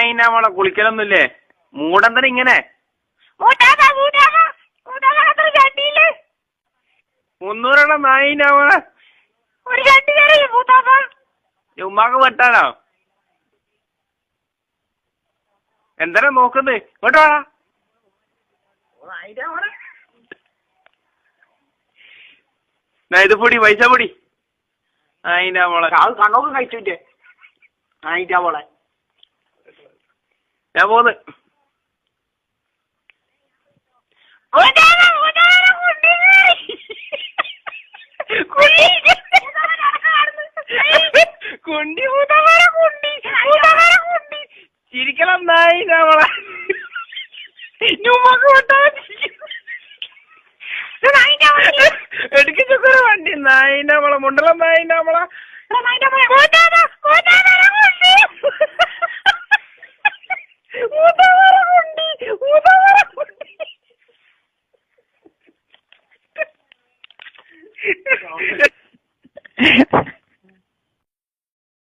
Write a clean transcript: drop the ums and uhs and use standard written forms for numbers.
നായിന മോളെ കുളിക്കലൊന്നുമില്ലേ? മൂടന്തന ഇങ്ങനെ 300 നായിന മോളെ ഉമ്മാക്ക് വെട്ടാനോ? എന്താണ് നോക്കുന്നത്? ഇങ്ങോട്ട് വാ. ഇത് പൊടി പൈസ പൊടി. നായിന മോളെ കണ്ണൊക്കെ കഴിച്ചിട്ടേ നായിന്റെ മോളെ ഞാൻ പോന്ന്. കുണ്ടി ചിരിക്കണം നായിന മോളെ. എടുക്ക ചുക്കര വണ്ടി നായിന മോളെ മുണ്ടളം നായിന മോളെ ഊതാ